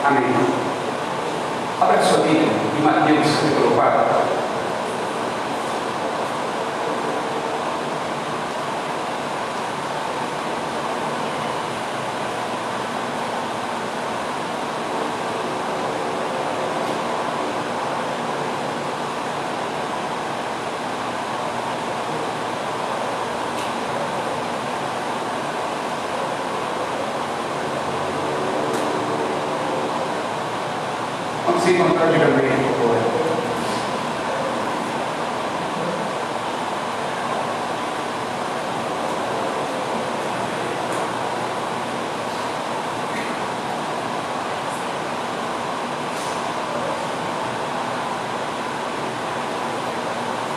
Amém. Abra a sua Bíblia em Mateus capítulo 4. Vamos encontrar de Gabriel, por favor.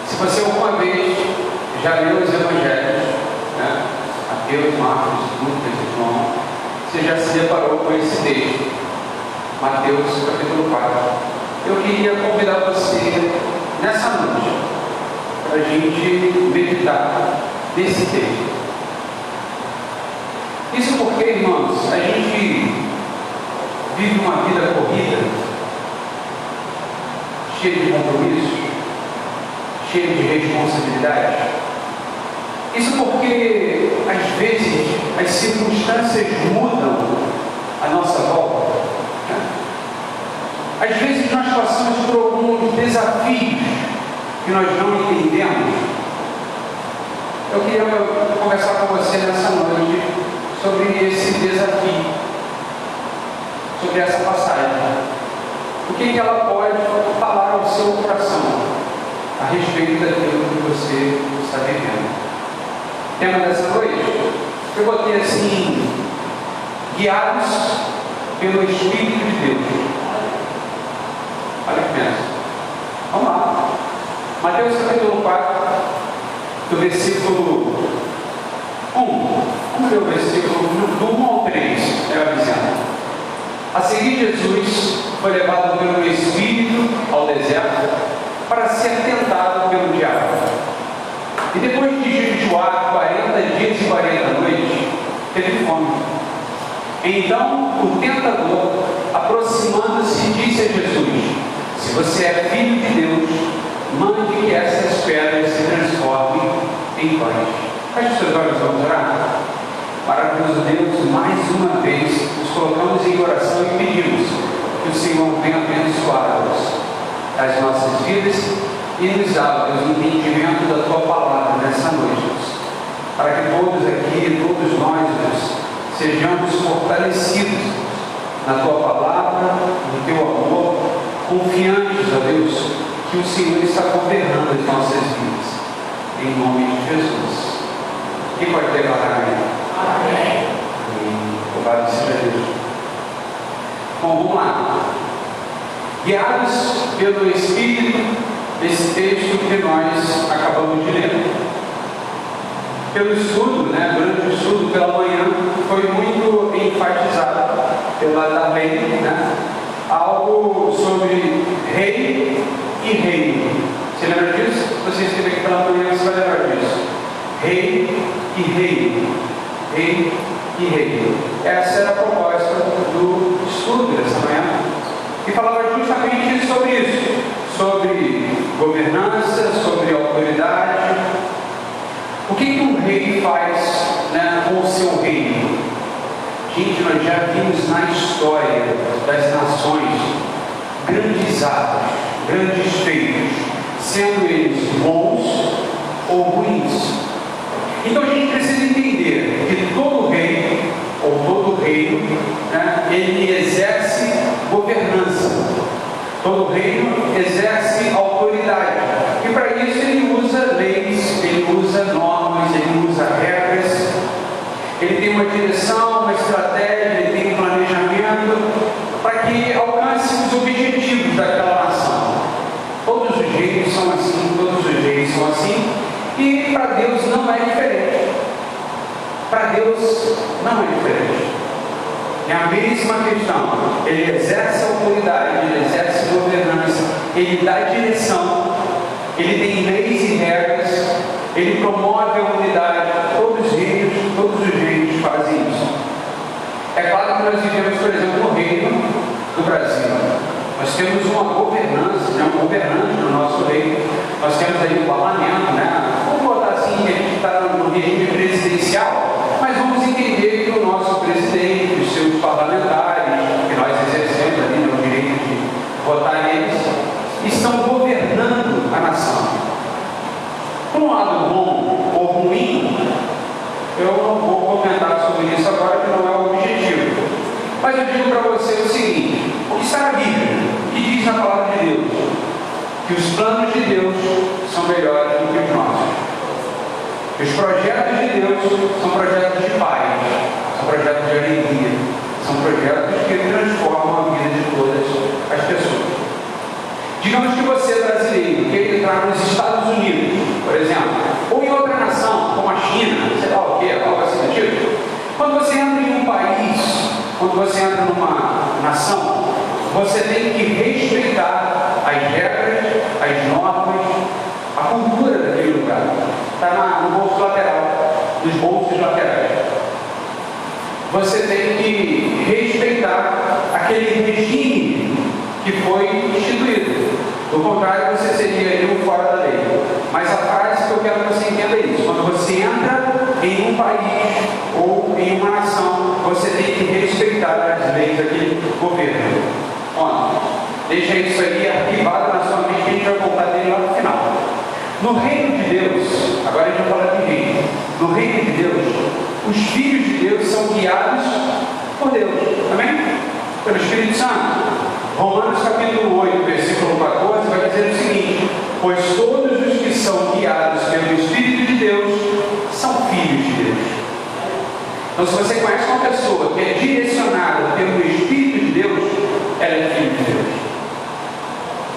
Se você alguma vez já leu os evangelhos, né? Mateus, Marcos, Lucas e João, você já se deparou com esse texto. Mateus capítulo 4. Eu queria convidar você nessa noite para a gente meditar nesse texto. Isso porque, irmãos, a gente vive uma vida corrida, cheia de compromissos, cheia de responsabilidades. Isso porque, às vezes, as circunstâncias mudam a nossa volta. Às vezes nós passamos por alguns desafios que nós não entendemos. Eu queria conversar com você nessa noite sobre esse desafio, sobre essa passagem. O que ela pode falar ao seu coração a respeito daquilo que você está vivendo. O tema dessa noite, eu botei assim: guiados pelo Espírito de Deus. Olha que pensa. Vamos lá. Mateus capítulo 4, do versículo 1. Vamos ler o versículo do 1 ao 3. Dizendo: a seguir, Jesus foi levado pelo Espírito ao deserto para ser tentado pelo diabo. E depois de jejuar 40 dias e 40 noites, teve fome. Então o tentador, aproximando-se, disse a Jesus: se você é filho de Deus, mande que essas pedras se transformem em pães. Feche os seus olhos, vamos orar. Maravilhoso Deus, mais uma vez nos colocamos em oração e pedimos que o Senhor venha abençoar-nos as nossas vidas e nos dá, Deus, o entendimento da Tua palavra nessa noite, Deus, para que todos aqui, todos nós, Deus, sejamos fortalecidos na Tua palavra, no Teu amor, confiantes, ó Deus, que o Senhor está governando as nossas vidas, em nome de Jesus. Quem pode declarar amém? Amém. Louvado seja Deus. Bom, vamos lá. Guiados pelo Espírito, esse texto que nós acabamos de ler. Pelo estudo, durante o estudo pela manhã, foi muito enfatizado pela Darlene, algo sobre rei e reino. Você lembra disso? Você esteve aqui pela manhã, você vai lembrar disso. Rei e reino. Rei e reino. Essa era a proposta do estudo dessa manhã. E falava justamente sobre isso. Sobre governança, sobre autoridade. O que um rei faz com o seu reino? Gente, nós já vimos na história das nações grandes atos, grandes feitos, sendo eles bons ou ruins. Então a gente precisa entender que todo rei ou todo reino, ele exerce governança. Todo reino exerce autoridade. E para isso ele usa leis, ele usa normas, ele usa regras. Ele tem uma direção, uma estratégia, ele tem um planejamento para que alcance os objetivos daquela nação. Todos os reinos são assim, todos os reis são assim, e para Deus não é diferente. Para Deus não é diferente. É a mesma questão. Ele exerce autoridade, ele exerce governança, ele dá direção, ele tem leis e regras, ele promove a unidade. Todos os reinos fazem isso. É claro que nós vivemos, por exemplo, no reino do Brasil. Nós temos uma governança, um governante no nosso reino. Nós temos aí o parlamento, vamos botar assim, que a gente está no regime presidencial, mas vamos entender que o nosso presidente, os seus parlamentares, que nós exercemos ali no direito de votar neles, estão governando a nação. Por um lado bom ou ruim, eu não vou comentar sobre isso agora, que não é o objetivo. Mas eu digo para você o seguinte: o que está na Bíblia, o que diz na palavra de Deus, que os planos de Deus são melhores do que os nossos. Os projetos de Deus são projetos de paz, são projetos de alegria, são projetos que transformam a vida de todas as pessoas. Digamos que você é brasileiro, quer entrar nos Estados Unidos, por exemplo, ou em outra nação, como a China, sei lá o que, algo assim do tipo. Quando você entra em um país, quando você entra numa nação, você tem que respeitar as regras, as normas, a cultura daquele lugar. Está no bolso lateral, nos bolsos laterais. Você tem que respeitar aquele regime que foi instituído. Do contrário, você seria um fora da lei. Mas a frase que eu quero que você entenda é isso: quando você entra em um país ou em uma nação, você tem que respeitar as leis daquele governo. Bom, deixa isso aí arquivado na sua mente, que a gente vai voltar dele lá no final. No reino de Deus, agora a gente vai falar de reino. No reino de Deus, os filhos de Deus são guiados por Deus. Amém? Pelo Espírito Santo. Romanos capítulo 8, versículo 14, vai dizer o seguinte: pois todos os que são guiados pelo Espírito de Deus são filhos de Deus. Então, se você conhece uma pessoa que é direcionada pelo Espírito de Deus, ela é filho de Deus.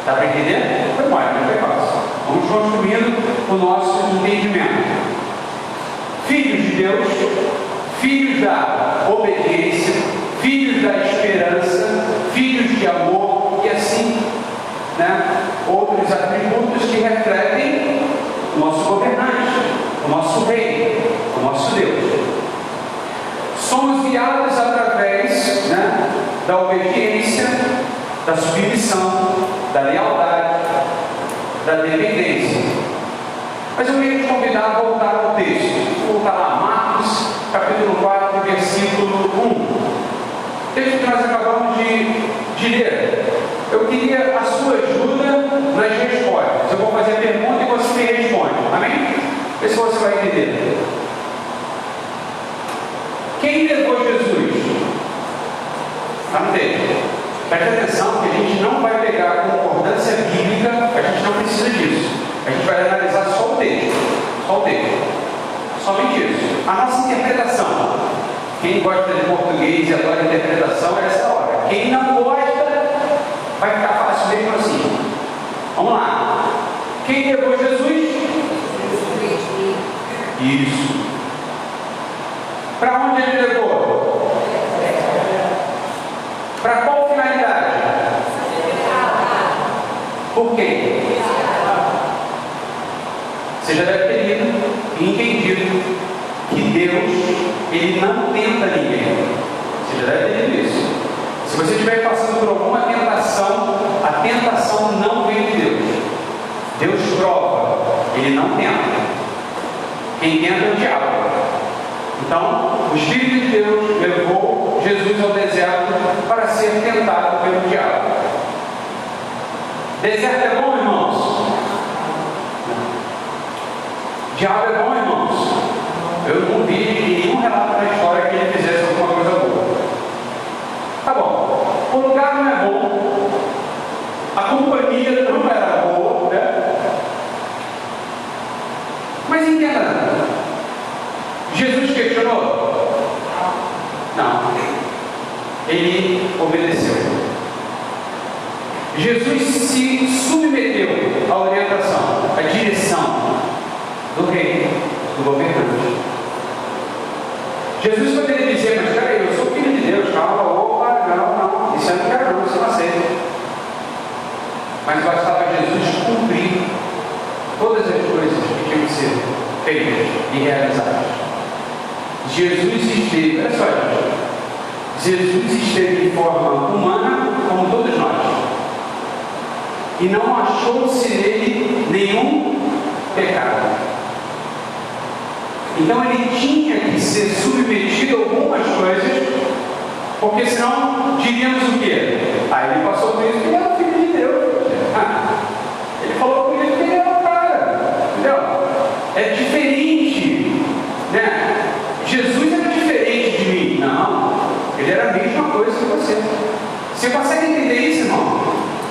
Dá para entender? Foi mais, não foi fácil. Vamos construindo o nosso entendimento. Filhos de Deus, filhos da obediência, filhos da esperança, filhos de amor e assim, outros atributos que refletem o nosso governante, o nosso rei, o nosso Deus. Somos guiados através da obediência, da submissão, da lealdade, da dependência. Mas eu queria te convidar a voltar ao texto. Vou voltar lá, Marcos, capítulo 4, versículo 1. Texto que nós acabamos de ler. Eu queria a sua ajuda nas respostas. Eu vou fazer a pergunta e você me responde. Amém? Vê se você vai entender. Quem levou Jesus? Está no texto. Preste atenção que a gente não vai pegar a concordância bíblica, a gente não precisa disso. A gente vai analisar só o texto. Só o texto. Somente isso. A nossa interpretação. Quem gosta de português e adora interpretação é essa hora. Quem não gosta, vai ficar fácil mesmo assim. Vamos lá. Quem levou Jesus? Isso. Para onde ele levou? Para qual finalidade? Por quê? Você já deve ter lido e entendido que Deus, Ele não tenta ninguém. Você já deve ter lido isso. Se você estiver passando por alguma tentação, a tentação não vem de Deus. Deus prova, Ele não tenta. Quem tenta é o diabo. Então, o Espírito de Deus levou Jesus ao deserto para ser tentado pelo diabo. Deserto é bom, irmãos? Diabo é bom, irmãos? Eu não vi nenhum relato na história que ele fizesse alguma coisa boa. Tá bom. O lugar não é bom. A companhia não era boa, Mas entenda. Jesus questionou? Não. Ele obedeceu. Jesus se submeteu à orientação, à direção do rei, do governante. Jesus poderia dizer: mas peraí, eu sou filho de Deus, calma, opa, não, isso eu não quero não, isso eu não aceito. Mas bastava Jesus cumprir todas as coisas que tinham que ser feitas e realizadas. Jesus esteve, olha só, gente, Jesus esteve em forma humana como todos nós. E não achou-se nele nenhum pecado. Então ele tinha que ser submetido a algumas coisas, porque senão diríamos o quê? Aí ele passou por isso que ele era o filho de Deus. Ele falou por isso que ele era o cara. Entendeu? É diferente, né? Jesus era diferente de mim. Não, ele era a mesma coisa que você. Você consegue entender isso, irmão?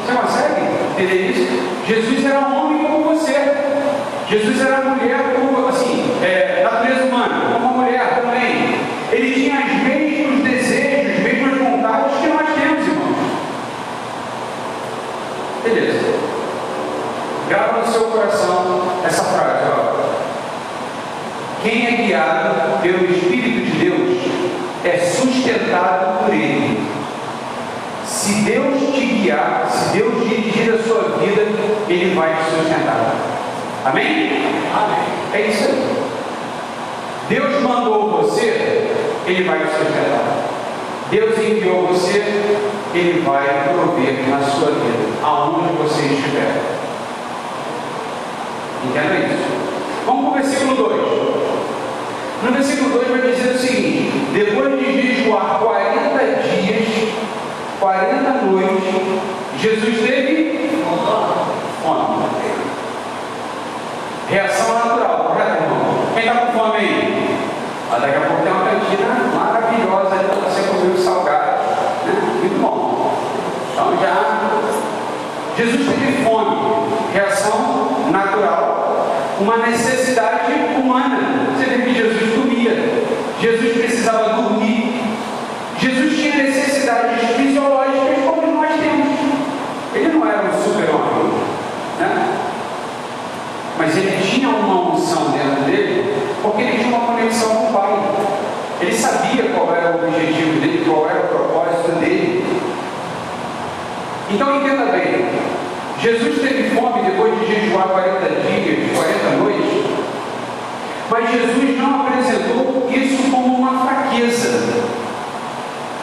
Você consegue entender isso? Jesus era um homem como você. Jesus era mulher como, assim, natureza humana, como uma mulher também. Ele tinha os mesmos desejos, as mesmas vontades que nós temos, irmão. Beleza. Grava no seu coração essa frase, ó. Quem é guiado pelo Espírito de Deus é sustentado por Ele. Se Deus te guiar, se Deus dirigir a sua vida, Ele vai te sustentar. Amém? Amém. É isso aí. Deus mandou você, Ele vai te sustentar. Deus enviou você, Ele vai prover na sua vida, aonde você estiver. Entenda isso. Vamos para o versículo 2. No versículo 2 vai dizer o seguinte: depois de jejuar 40 dias, 40 noites, Jesus teve fome. Reação natural, correto, irmão? Quem está com fome aí? Daqui a pouco tem uma cantina maravilhosa ali para você comer o salgado, né? Muito bom. Então Jesus teve fome, reação natural, uma necessidade humana. Você vê que Jesus comia, Jesus precisava dormir, Jesus tinha necessidades fisiológicas como nós temos. Ele não era um super-homem, né? Mas ele tinha uma unção dentro dele, porque ele tinha uma conexão com o Pai. Ele sabia qual era o objetivo dele, qual era o propósito dele. Então entenda bem, Jesus teve fome depois de jejuar 40 dias, 40 noites, mas Jesus não apresentou isso como uma fraqueza.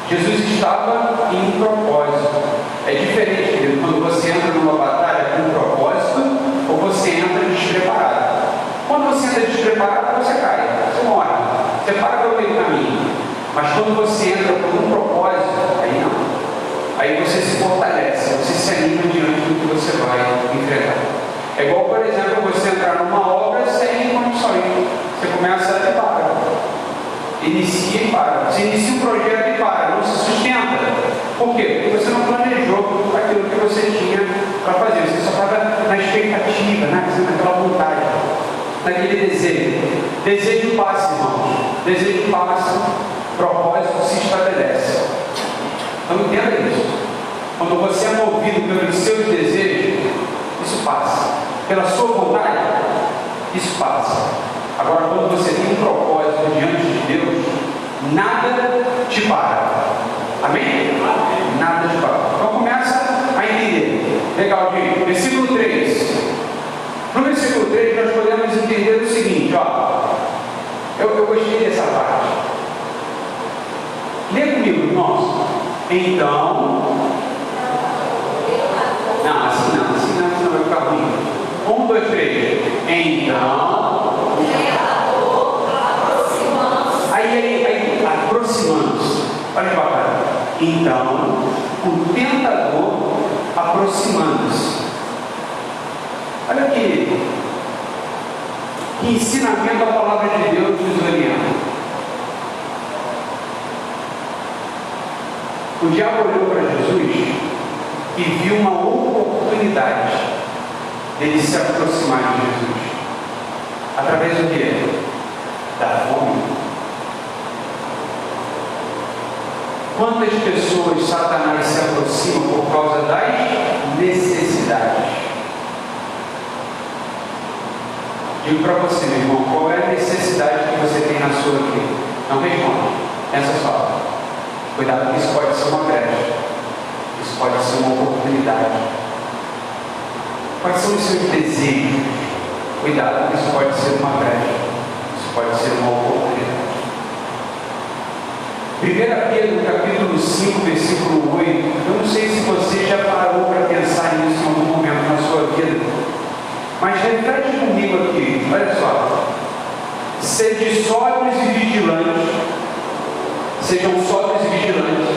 Jesus estava em um propósito. É diferente, querido, quando você entra numa batalha com um propósito, ou você entra despreparado. Quando você entra despreparado, você cai, você morre, você para pelo meio do caminho. Mas quando você entra com um propósito, aí não. Aí você se fortalece, você se anima diante do que você vai enfrentar. É igual, por exemplo, você entrar numa obra sem condições. Você começa e para. Inicia e para. Você inicia um projeto e para, não se sustenta. Por quê? Porque você não planejou aquilo que você tinha para fazer. Você só estava na expectativa, naquela vontade, naquele desejo. Desejo passa, irmãos. Desejo passa, propósito se estabelece. Então entenda isso. Quando você é movido pelos seus desejos, isso passa. Pela sua vontade, isso passa. Agora, quando você tem um propósito diante de Deus, nada te para. Amém? Nada te para. Então começa a entender. Legal, gente. Versículo 3. No versículo 3 nós podemos entender o seguinte, ó. Eu gostei dessa parte. Lê comigo, irmãos. Então. Não, assim não, senão vai ficar ruim. 1, 2, 3. Então. Aí aproximando-se. Olha que bacana. Então, o tentador aproximando-se. Olha que ensinamento a palavra de Deus nos orienta. O diabo olhou para Jesus e viu uma oportunidade dele se aproximar de Jesus. Através do quê? Da fome. Quantas pessoas Satanás se aproxima por causa das necessidades? Digo para você, meu irmão, qual é a necessidade que você tem na sua vida? Não responde. Pensa só. Cuidado, que isso pode ser uma brecha. Isso pode ser uma oportunidade. Quais são os seus desejos? Cuidado, que isso pode ser uma brecha. Isso pode ser uma oportunidade. 1 Pedro, capítulo 5, versículo 8, Eu não sei se você já parou para pensar nisso em algum momento na sua vida, mas reflete comigo aqui, olha só. Sede sóbrios e vigilantes, sejam sóbrios e vigilantes.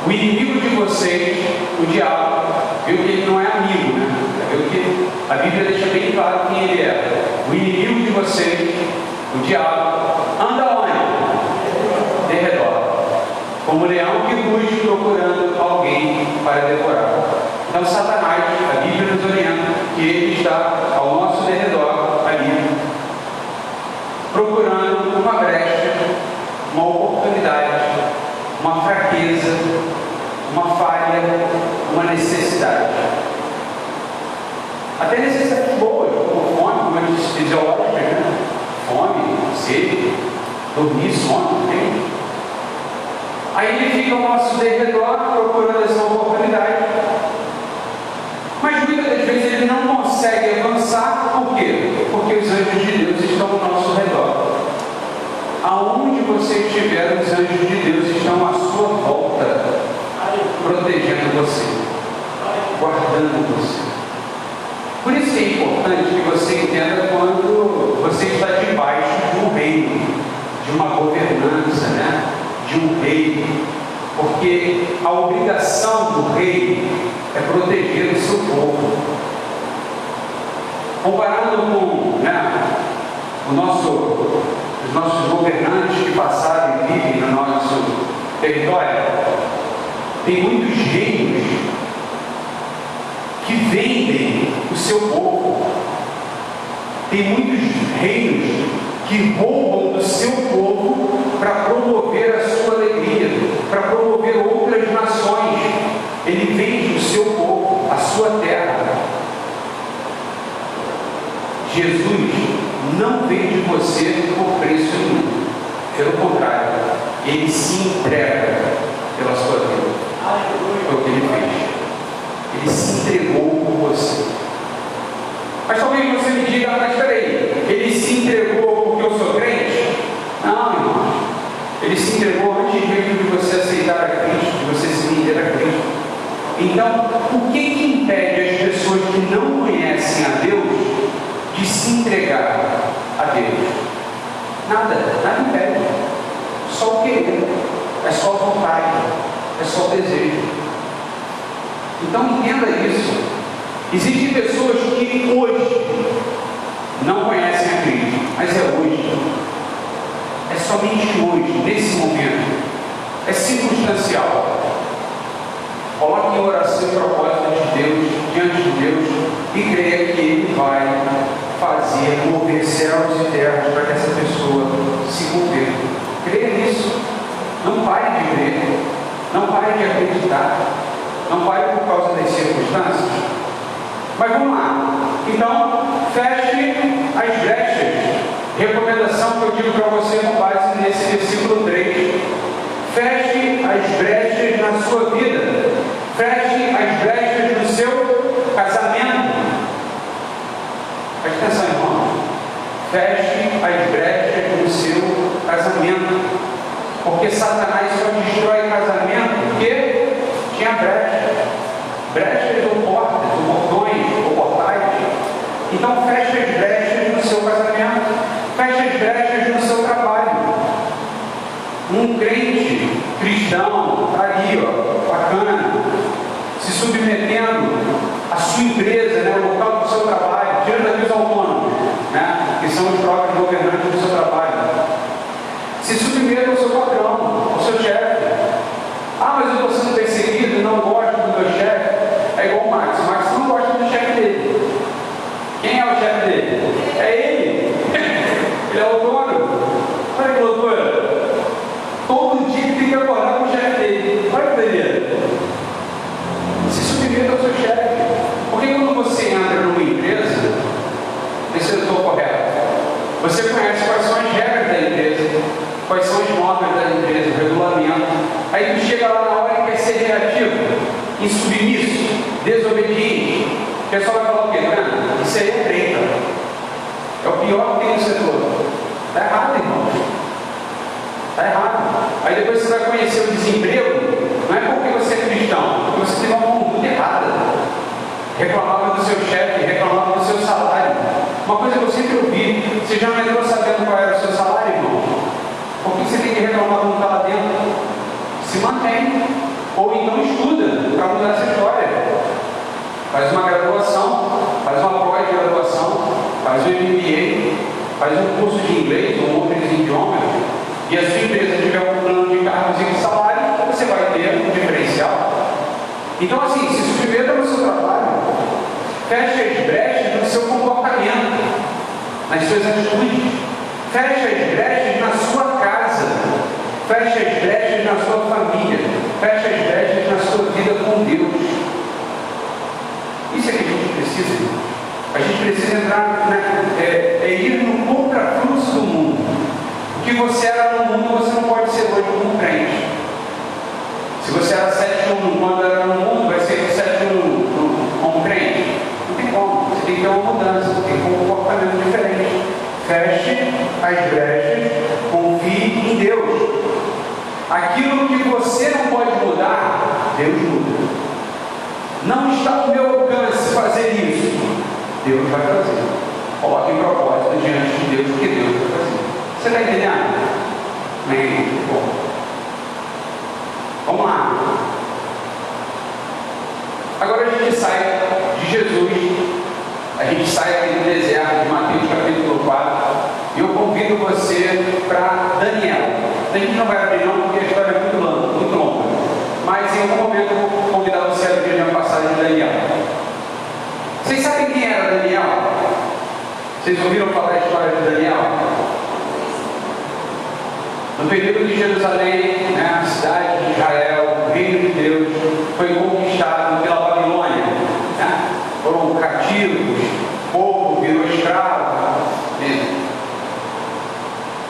O inimigo de vocês, o diabo, viu que ele não é amigo, né? Viu que a Bíblia deixa bem claro quem ele é. O inimigo de vocês, o diabo, anda onde? De redor, como leão que ruge procurando alguém para devorar. Então Satanás, a Bíblia nos orienta que ele está ao nosso derredor ali, procurando uma brecha, uma oportunidade, uma fraqueza, uma falha, uma necessidade. Até necessidades boas, como fome, como eu disse, fisiológica, né? Fome, sede, dormir, sono, tem. Aí ele fica ao nosso derredor procurando essa oportunidade. Mas muitas das vezes ele não consegue avançar, por quê? Porque os anjos de Deus estão ao nosso redor. Aonde você estiver, os anjos de Deus estão à sua volta, protegendo você, guardando você. Por isso que é importante que você entenda quando você está debaixo de um reino, de uma governança, né? De um rei, porque a obrigação do rei é proteger o seu povo. Comparando com, né, os nossos governantes que passaram e vivem no nosso território, tem muitos reinos que vendem o seu povo. Tem muitos reinos que roubam do seu povo para promover a sua alegria, para promover outras nações. Ele vende o seu povo, a sua terra. Jesus não vende você por preço nenhum. Pelo contrário, ele se entrega pela sua vida. Foi o que ele fez. Ele se entregou por você. Mas talvez você me diga, mas peraí, ele se entregou porque eu sou crente? Não, irmão. Ele se entregou antes mesmo de você aceitar a Cristo, de você se render a Cristo. Então, o que impede as pessoas que não conhecem a Deus de se entregar a Deus? Nada impede. Só o querer, é só a vontade, é só o desejo. Então entenda isso. Existem pessoas que hoje não conhecem a Cristo, mas é hoje. É somente hoje, nesse momento. É circunstancial. Coloque em oração e propósito de Deus, diante de Deus, e creia que Ele vai fazer mover céus e terras para que essa pessoa se converta. Creia nisso. Não pare de crer. Não pare de acreditar. Não pare por causa das circunstâncias. Mas vamos lá. Então, feche as brechas. Recomendação que eu digo para você com base nesse versículo 3. Feche as brechas na sua vida. Feche as brechas no seu casamento. Preste atenção, irmão. Feche as brechas no seu casamento. Porque Satanás só destrói casamento porque tinha brecha. Brechas ou portas, ou portões, ou portais. Então feche as brechas no seu casamento. Feche as brechas no seu trabalho. Um crente cristão está ali, ó, bacana, se submetendo à sua empresa, né, o local do seu trabalho, tirando aqui os autônomos, né, que são os próprios governantes do seu trabalho. Se submeta ao seu patrão, ao seu chefe. Ah, mas eu estou sendo perseguido, não gosto do meu chefe. É igual o Max. O Max não gosta do chefe dele. Quem é o chefe dele? É ele. Ele é o dono. Olha que loucura. Todo dia ele tem que acordar com o chefe dele. Olha que doideira. Se submeta ao seu chefe. Porque quando você entra numa empresa, vê se eu estou correto, você conhece quais são as regras da empresa, quais são as normas da empresa, o regulamento. Aí tu chega lá na hora e quer ser reativo, insubmisso, desobediente. O pessoal vai falar o quê? Não, isso aí é treta. É o pior que tem no setor. Está errado, irmão. Está errado. Aí depois você vai conhecer o desemprego, não é porque você é cristão, reclamava do seu chefe, reclamava do seu salário. Uma coisa que eu sempre ouvi: você já não entrou sabendo qual era o seu salário, irmão? Por que você tem que reclamar quando está lá dentro? Se mantém, ou então estuda para mudar essa história. Faz uma graduação, faz uma pós-graduação, faz um MBA, faz um curso de inglês ou outros idiomas, e a sua empresa tiver um plano de cargos e de salário, você vai ter um diferencial. Então, assim, se submeta no seu trabalho, feche as brechas no seu comportamento, nas suas atitudes, feche as brechas na sua casa, feche as brechas na sua família, feche as brechas na sua vida com Deus. Isso é que a gente precisa. A gente precisa entrar, ir no contrafluxo do mundo. O que você era no mundo, você não pode ser hoje como crente. Se você era 7-1 quando era no mundo, vai ser 7-1 como crente. Não tem como. Você tem que ter uma mudança, tem que ter um comportamento diferente. Feche as brechas, confie em Deus. Aquilo que você não pode mudar, Deus muda. Não está ao meu alcance fazer isso, Deus vai fazer. Coloque em propósito diante de Deus o que Deus vai fazer. Você está entendendo? Bem, bom. Vamos lá. Agora a gente sai de Jesus, a gente sai aqui do deserto de Mateus capítulo 4, e eu convido você para Daniel. A gente não vai abrir não, porque a história é muito longa. Mas em algum momento eu vou convidar você a abrir a passagem de Daniel. Vocês sabem quem era Daniel? Vocês ouviram falar a história de Daniel? No período de Jerusalém, a cidade de Israel, o reino de Deus, foi conquistado pela Babilônia. Foram cativos, o povo virou escravo.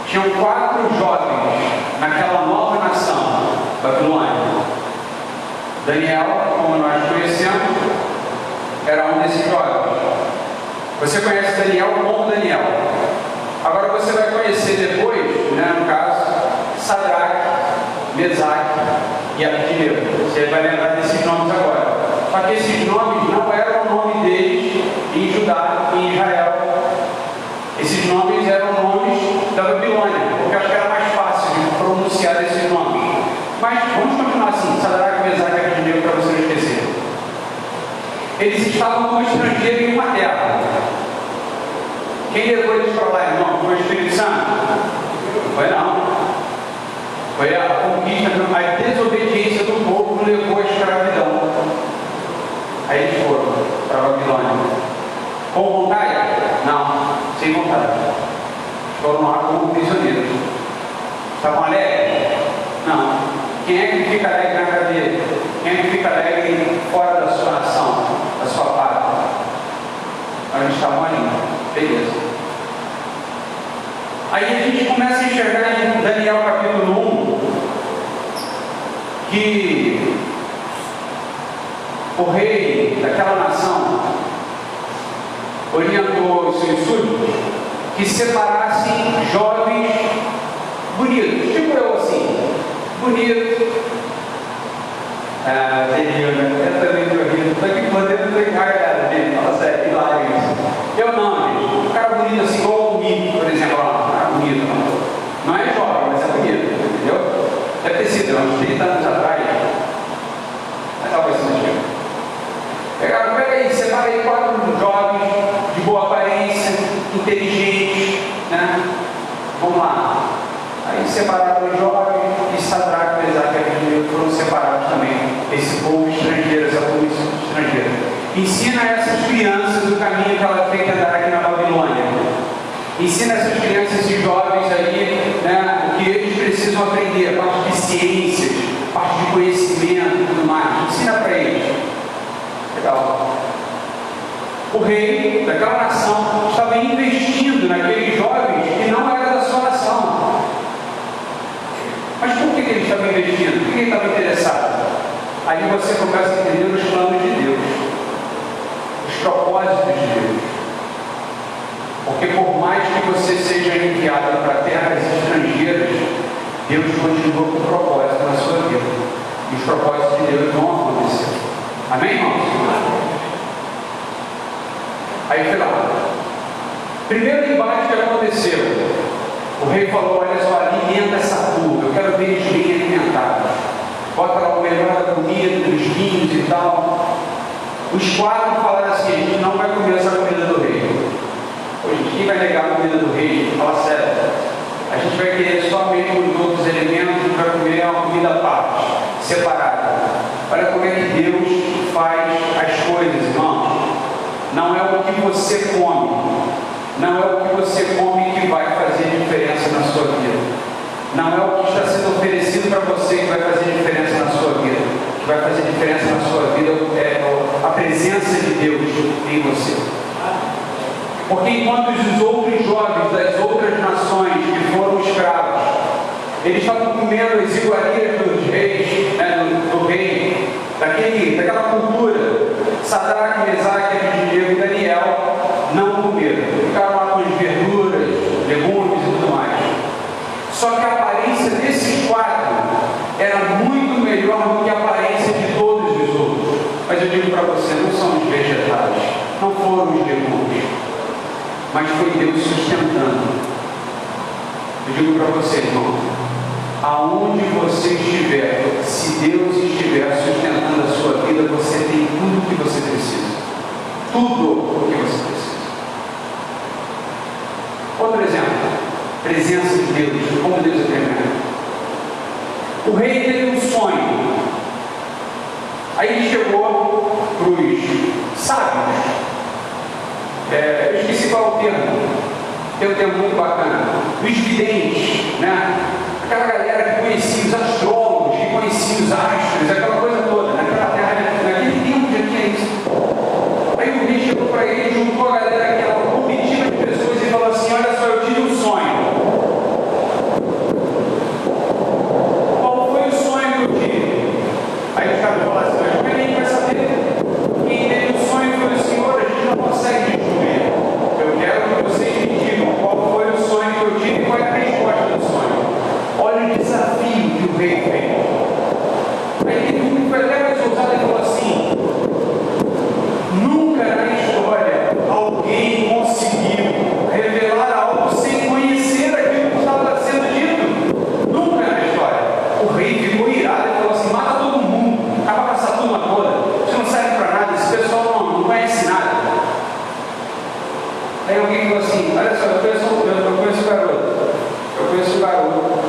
Tinham 4 jovens naquela nova nação, Babilônia. Daniel, como nós conhecemos, era um desses jovens. Você conhece Daniel como Daniel. Agora você vai conhecer depois, no caso, Sadraque, Mesaque e Abednego. Você vai lembrar desses nomes agora. Só que esses nomes não eram o nome deles em Judá e em Israel. Esses nomes eram nomes da Babilônia, porque eu acho que era mais fácil de pronunciar esses nomes. Mas vamos continuar assim: Sadraque, Mesaque e Abednego, para você não esquecer. Eles estavam como estrangeiros em uma terra. Quem levou eles para lá, irmão? Foi o Espírito Santo? Foi não. Foi a conquista, a desobediência do povo que levou à escravidão. Aí eles foram para a Babilônia. Com vontade? Não, sem vontade. Foram lá como prisioneiros. Estavam alegres? Não. Quem é que fica alegre na cadeia? Quem é que fica alegre fora da sua nação, da sua pátria? A gente estava ali. Beleza. Aí a gente começa a enxergar em Daniel capítulo 1 que o rei daquela nação orientou os seus súditos que separassem jovens bonitos, tipo eu assim, bonito. Eu também estou rindo, estou aqui podendo brincar, cara dele, fala sério, hilário isso. Eu não, gente, um cara bonito assim, igual o Mito, por exemplo, um cara bonito, não é jovem, mas é bonito, entendeu? Deve ter sido, uns 30 anos atrás, mas talvez seja. Pega aí, separei 4 jovens de boa aparência, inteligentes, Vamos lá. Aí separaram os jovens e Sadraque, Mesaque e Abednego foram separados também. Esse povo estrangeiro, essa povo estrangeira. Ensina essas crianças o caminho que ela tem que andar aqui na Babilônia. Ensina essas crianças, esses jovens aí, o que eles precisam aprender, a parte de ciências, a parte de conhecimento e tudo mais. Ensina para eles. Legal. O rei daquela nação estava investindo naqueles jovens que não eram da sua nação. Mas por que ele estava investindo? Por que ele estava interessado? Aí você começa a entender os planos de Deus, os propósitos de Deus. Porque por mais que você seja enviado para terras estrangeiras, Deus continua com propósito na sua vida. E os propósitos de Deus vão acontecer. Amém, irmãos? Aí foi lá. Primeiro embate que aconteceu, o rei falou: olha só, alimenta essa turma, eu quero ver eles bem alimentados. Bota lá o melhor da comida, dos vinhos e tal. Os 4 falaram assim: a gente não vai comer essa comida do rei. Hoje, quem vai negar a comida do rei? Fala sério. A gente vai querer só mesmo os outros elementos, a gente vai comer uma comida à parte, separada. Olha como é que Deus faz as coisas, irmãos. Não é o que você come, não é o que você come que vai fazer diferença na sua vida. Não é o que está sendo oferecido para você que vai fazer diferença na sua vida. O que vai fazer diferença na sua vida é a presença de Deus em você. Porque enquanto os outros jovens das outras nações que foram escravos, eles estavam comendo as iguarias dos reis, do rei, daquela cultura, Sadraque, Mesaque, Abednego e Daniel não comeram. Ficaram lá com as verduras, legumes e tudo mais. Só que a aparência desses 4 era muito melhor do que a aparência de todos os outros. Mas eu digo para você, não são os vegetais, não foram os legumes, mas foi Deus sustentando. Eu digo para você, irmão, aonde você estiver, se Deus estiver sustentando a sua vida, você tem tudo o que você precisa. Tudo o que você precisa. Outro exemplo, presença de Deus, como Deus é tremendo. O rei teve um sonho. Aí ele chegou para os sábios. Eu esqueci qual é o termo. Tem um termo muito bacana. Os videntes, né? Aquela galera que conhecia os astrólogos, que conhecia os astros, aquela coisa toda, naquela terra, naquele tempo já tinha isso. Aí o rei chegou para ele, juntou a galera, aquela comitiva de pessoas, e falou assim: olha só, eu tive um sonho. Qual foi o sonho que eu tive? Aí os caras falaram assim: mas ninguém vai saber. Quem teve o sonho foi o Senhor, a gente não consegue descobrir. Eu quero que vocês me digam qual foi o sonho que eu tive e qual é a resposta do sonho. Olha o desafio que o rei fez. Aí ele foi até mais ousado e falou assim: nunca na história alguém conseguiu revelar algo sem conhecer aquilo que estava sendo dito. Nunca na história. O rei ficou irado e falou assim: mata todo mundo, acaba com essa turma toda, isso não serve para nada, esse pessoal não conhece nada. Aí alguém falou assim: olha só, eu conheço o garoto. Eu conheço o garoto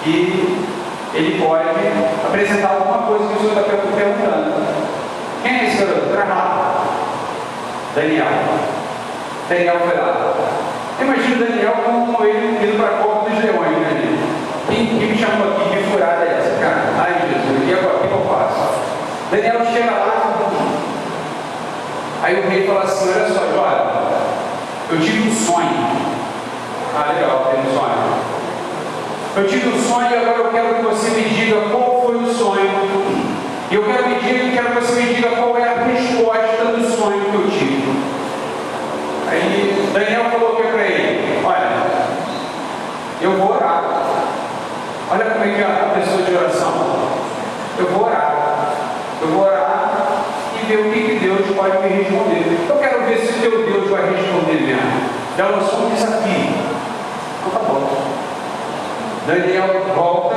que ele pode apresentar alguma coisa que o senhor está perguntando. Quem é esse garoto? Traz lá. Daniel. Daniel foi lá. Imagina Daniel como ele indo para a cova dos leões, né? Quem me chamou aqui de furada é essa, cara? Ai, Jesus, e agora o que eu faço? Daniel chega lá. Aí o rei fala assim: olha só, olha, eu tive um sonho. Ah, legal, teve um sonho. Eu tive um sonho e agora eu quero que você me diga qual foi o sonho. E eu quero que você me diga qual é a resposta do sonho que eu tive. Aí Daniel falou o que para ele? Olha, eu vou orar. Olha como é que é a pessoa de oração. Eu vou orar. Eu vou orar e ver o que Deus pode me responder. Eu quero ver se o teu Deus vai responder mesmo. Já lançou um desafio. Então tá bom. Daniel volta.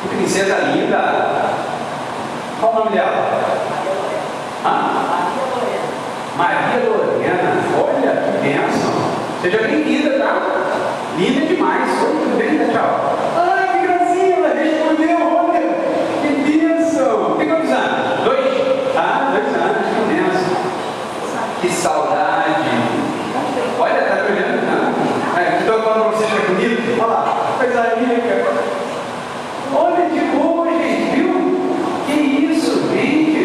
Que princesa linda. Qual o nome dela? Maria Lorena. Olha que bênção. Seja bem-vinda, tá? Linda demais. Oi, tudo bem? Tchau. Ai, que gracinha, ela respondeu. Olha, que bênção. Tem quantos anos? 2? 2 anos, que bênção. Que saudade. Olha, tá me olhando, não? Estou falando para vocês que é bonito. Olha lá, coisa linda. Olha que boa, gente, viu? Que isso, gente.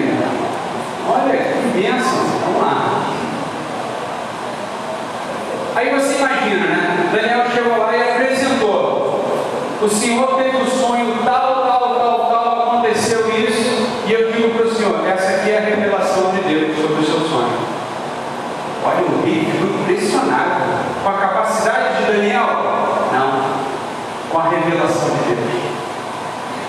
Olha, que bênção. Vamos lá. Aí você imagina, né? Daniel chegou lá e apresentou. O Senhor teve um sonho tal, aconteceu isso. E eu digo para o Senhor: essa aqui é a revelação de Deus sobre o seu sonho. Olha, o rei ficou impressionado com a capacidade de Daniel. Não, com a revelação de Deus.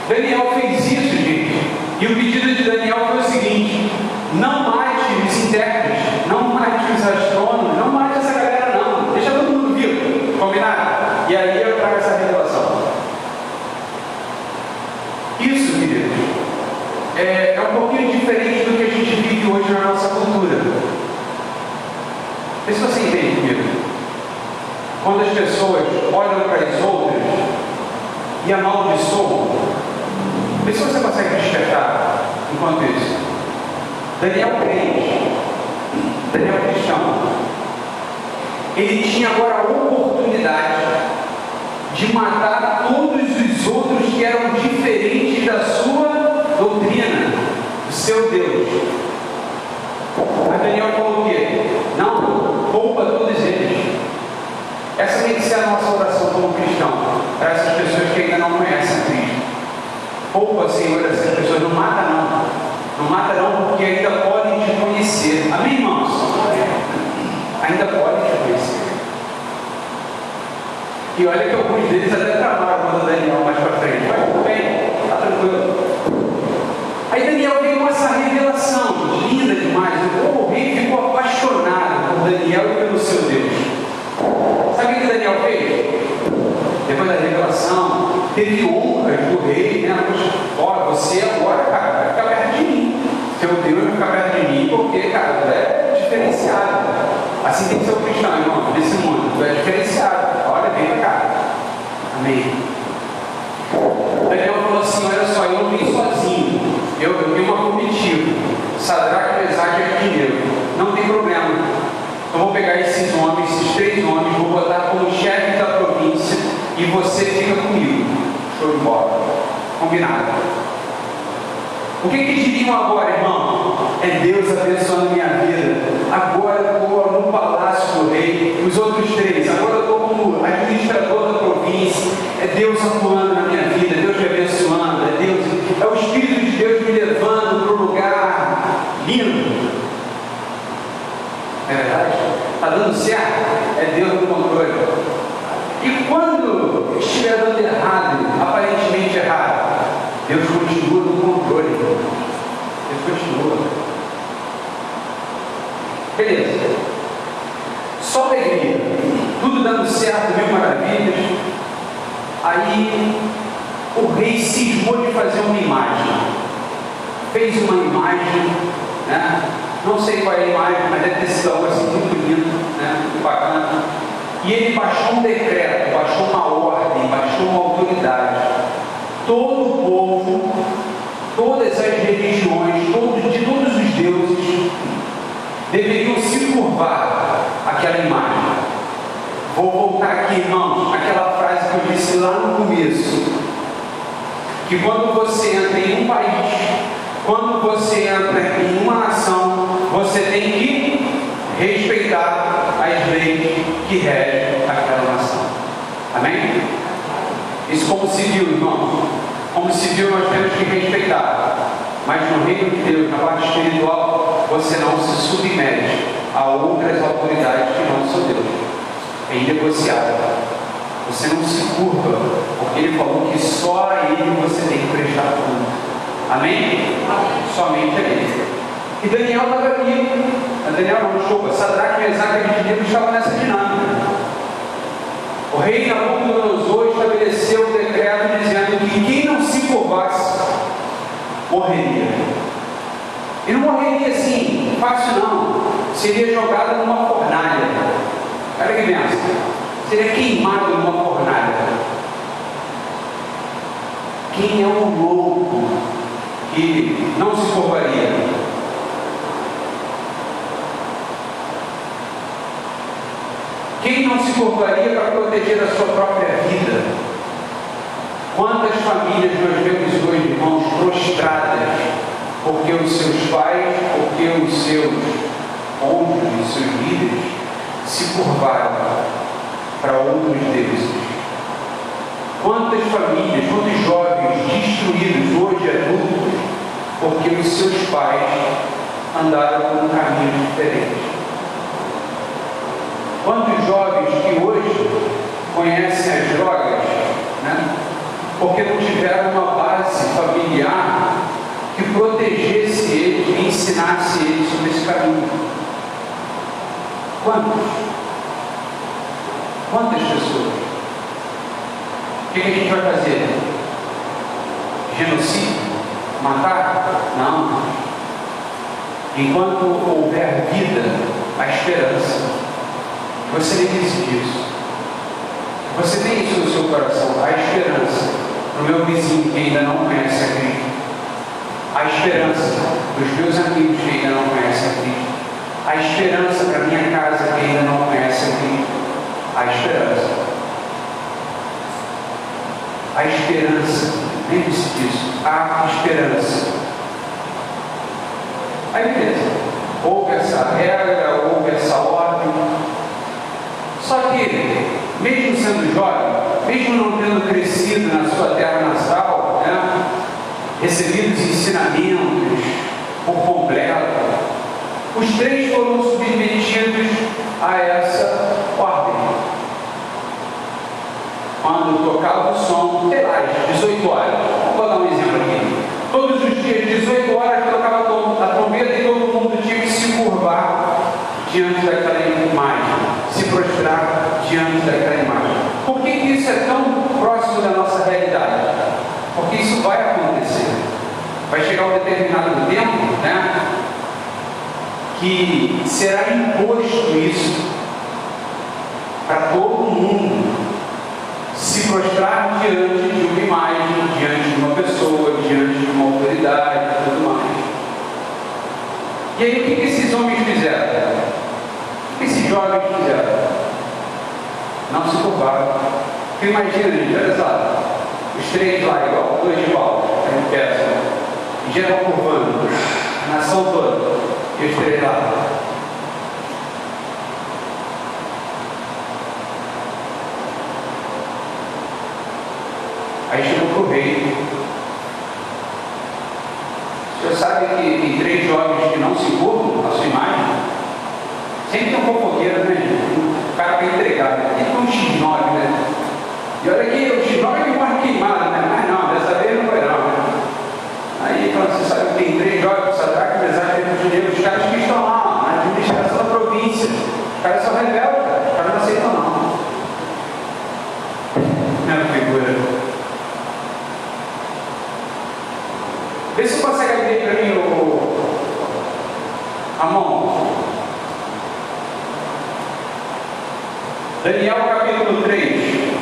Daniel fez isso, gente, E o pedido de Daniel foi o seguinte: não mate os intérpretes, não mate os astrônomos, não mate essa galera não, deixa todo mundo vivo, combinado? E aí eu trago essa revelação. Isso, queridos, é um pouquinho diferente do que a gente vive hoje na nossa cultura. Vê se você entende comigo. Quando as pessoas olham para as outras e amaldiçoam, vê se você consegue despertar enquanto isso. Daniel crente, Daniel cristão, ele tinha agora a oportunidade de matar todos os outros que eram diferentes da sua doutrina, do seu Deus. Mas Daniel falou o quê? Não, poupa todos eles. Essa tem que ser a nossa oração como cristão, para essas pessoas que ainda não conhecem a Cristo. Poupa, Senhor, essas pessoas, não mata não. Não mata não, porque ainda podem te conhecer. Amém, irmãos? Ainda podem te conhecer. E olha que alguns deles até tramaram quando Daniel mais para frente. Mas tudo bem, está tranquilo. Aí Daniel veio com essa revelação, linda demais. O rei ficou apaixonado por Daniel e pelo seu Deus. Sabe o que Daniel fez? Depois da revelação, teve honras do rei, né? Olha, você agora, cara, vai ficar perto de mim. Seu Deus vai ficar perto de mim, porque, cara, tu é diferenciado. Assim tem que ser o cristão, irmão, nesse mundo. Tu é diferenciado. Olha, vem pra cá. Amém. Daniel falou assim: olha só, eu não vim sozinho. Eu tenho uma comitiva. Sadraque, Mesaque e Abednego. Não tem problema. Eu vou pegar esses homens, esses 3 homens, vou botar como chefe da província e você fica comigo. Show de bola. Combinado. O que diriam agora, irmão? É Deus abençoando minha vida. Agora eu estou no palácio do rei. Os outros 3, agora eu estou como administrador da província. É Deus atuando na minha vida, Deus me abençoando. É o Espírito de Deus me levando para um lugar lindo. É verdade? Está dando certo? É Deus no controle. E quando estiver dando errado, aparentemente errado, Deus continua no controle. Deus continua. Beleza. Só alegria. Tudo dando certo, 1000 maravilhas. Aí o rei cismou de fazer uma imagem. Fez uma imagem, né? Não sei qual é a imagem, mas deve ter sido algo assim muito bonito, né? Muito bacana. E ele baixou um decreto, baixou uma ordem, baixou uma autoridade. Todo o povo, todas as religiões, de todos os deuses, deveriam se curvar àquela imagem. Vou voltar aqui, irmãos, aquela frase que eu disse lá no começo. Que quando você entra em um país, quando você entra em uma nação, você tem que respeitar as leis que regem aquela nação. Amém? Isso como civil, irmãos. Como civil nós temos que respeitar. Mas no reino de Deus, na parte espiritual, você não se submete a outras autoridades que não são Deus. É inegociável. Você não se curva, porque ele falou que só a ele você tem que prestar culto. Amém? Somente a ele. E Daniel estava aqui. Daniel não, desculpa. Sadraque, Mesaque e Abednego estavam nessa dinâmica. O rei Nabucodonosor estabeleceu o decreto dizendo que quem não se curvasse morreria. E não morreria assim, fácil não. Seria jogado numa fornalha. Olha que benção. Seria queimado numa fornalha. Quem é o louco que não se curvaria? Quem não se curvaria para proteger a sua própria vida? Quantas famílias nós vemos hoje, irmãos, prostradas, porque os seus pais, porque os seus cônjuges, seus líderes, se curvaram para outros deuses? Quantas famílias, quantos jovens destruídos hoje adultos, porque os seus pais andaram por um caminho diferente? Quantos jovens que hoje conhecem as drogas, né? Porque não tiveram uma base familiar que Quantas pessoas? O que a gente vai fazer? Genocídio? Matar? Não. Enquanto houver vida, há esperança. Você lembre-se disso. Você tem isso no seu coração. Há esperança para o meu vizinho que ainda não conhece a Cristo. Há esperança para os meus amigos que ainda não conhecem a Cristo. Há esperança para a minha casa que ainda não conhece a Cristo. Há esperança. Há esperança. Lembre-se disso. Há esperança. Aí beleza. Houve essa regra, houve essa ordem. Só que, mesmo sendo jovem, mesmo não tendo crescido na sua terra natal, né, recebido os ensinamentos por completo, os três foram submetidos a essa ordem. Quando tocava o som, sei lá, 18 horas. Vou dar um exemplo aqui. Todos os dias, 18 horas, tocava a trombeta e todo mundo tinha que se curvar diante daquela imagem, se prostrar diante daquela imagem. Por que isso é tão próximo da nossa realidade? Porque isso vai acontecer. Vai chegar um determinado tempo, né, que será imposto isso para todo mundo se prostrar diante de uma imagem, diante de uma pessoa, diante de uma autoridade e tudo mais. E aí o que esses homens fizeram? O que esses jovens fizeram? Não se curvaram. Porque imagina, gente, olha só, os três lá igual, dois de pau, aí peça, e geral curvando, a nação toda, e os três lá. Aí chegou para o rei. O senhor sabe que tem três jovens que não se curvam à sua imagem? Sempre tem um fofoqueiro, né, gente? O cara vai entregar, né? Tem um X9, né? E olha aqui, o X9 que morre queimado, né? Mas não, dessa vez não foi não, né? Aí, quando você sabe que tem três jovens, Sadraque, Mesaque e Abednego, os caras que estão lá, na administração da província, os caras são rebeldes, cara. Os caras não aceitam não. Minha figura. Vê se você consegue abrir para mim a mão. Daniel capítulo 3.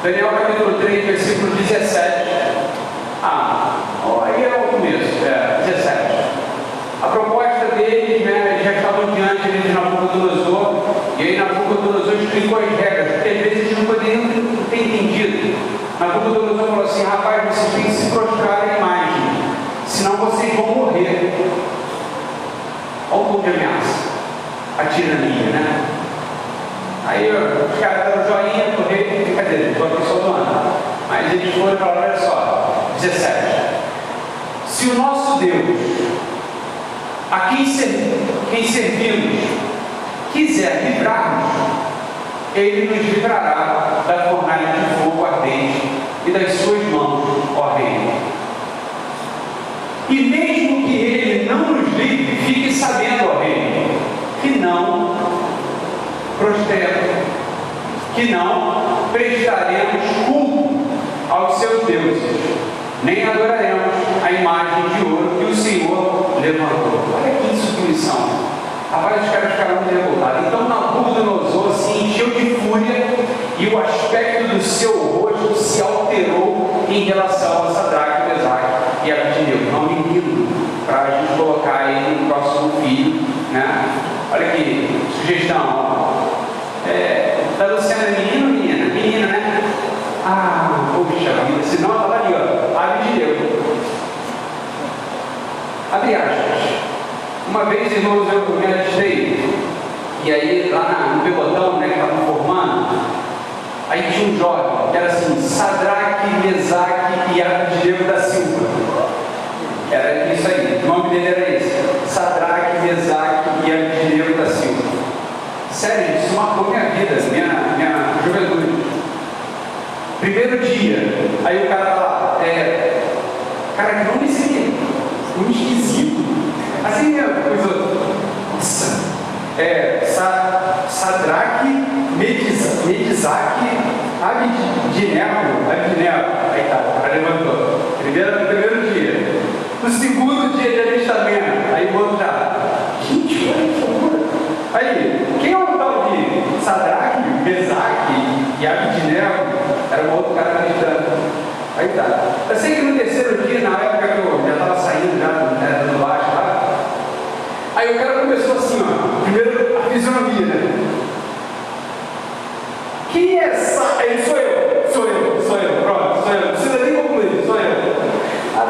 Daniel capítulo 3, versículo 17. Aí é o começo, 17. A proposta deles, né, eles já estavam diante de Nabucodonosor, e aí Nabucodonosor explicou as regras, porque às vezes eles não poderiam ter entendido. Nabucodonosor falou assim: rapaz, vocês têm que se prostrar à imagem, senão vocês vão morrer. Olha o ponto de ameaça, a tirania, né? Aí os caras deram joinha pro rei, brincadeira, estou aqui só do ano. Mas eles foram e falaram: olha só, 17. Se o nosso Deus, a quem servimos, quiser livrar-nos, Ele nos livrará da fornalha de fogo ardente e das suas mãos, ó Rei. E mesmo que Ele não nos livre, fique sabendo, ó Rei, que não prostremos, que não prestaremos culto aos seus deuses, nem adoraremos a imagem de ouro que o Senhor levantou. Olha que insubmissão. Rapaz, os caras ficaram muito revoltados. Então Nabucodonosor se encheu de fúria e o aspecto do seu rosto se alterou em relação a Sadraque, Mesaque e Abednego. Não menino, para a gente colocar aí no próximo filho, né? Olha aqui, sugestão. Da Luciana, menino ou menina? Menina, né? Poxa vida, senão ela está ali, ó. Abednego. Abre aspas. Uma vez, irmãos, eu me alistei, e aí lá no pelotão, né, que estavam formando, aí tinha um jovem, que era assim, Sadraque, Mesaque e Abednego da Silva. Era isso aí, o nome dele era esse, Sadraque, Mesaque e Abednego da Silva. Sério, isso marcou minha vida, minha juventude. Primeiro dia, aí o cara lá, cara, que nome esse aqui? Muito esquisito. Assim os outros. Nossa, Sadraque, Mesaque, Abednego. Aí tá, o cara levantou. Primeiro dia. No segundo dia de alistamento, aí o outro já. Gente, olha que loucura. Aí, quem é o tal de Sadraque, Mesaque e Abednego? Era um outro cara alistando. Aí tá. Eu sei que no terceiro dia, na época que eu já estava saindo do baixo lá, aí o cara começou assim, ó. Primeiro a fisionomia, né? Quem é essa? Ele sou eu, pronto, sou eu. Não precisa nem concluir, sou eu.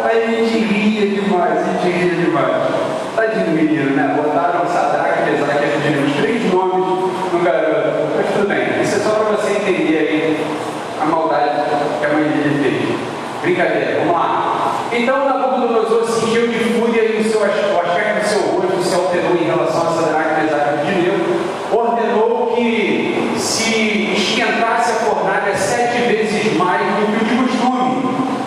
Aí a gente ria demais. Tadinho do menino, né? Botaram Sadraque, Mesaque e Abednego, os 3 nomes no garoto. Mas tudo bem, isso é só para você entender aí a maldade que a mãe dele fez. Brincadeira, vamos lá. Então Nabucodonosor sentiu de fúria e o aspecto do seu rosto se alterou em relação a Sadraque, Mesaque e Abednego. Ordenou que se esquentasse a fornalha 7 vezes mais do que o de costume.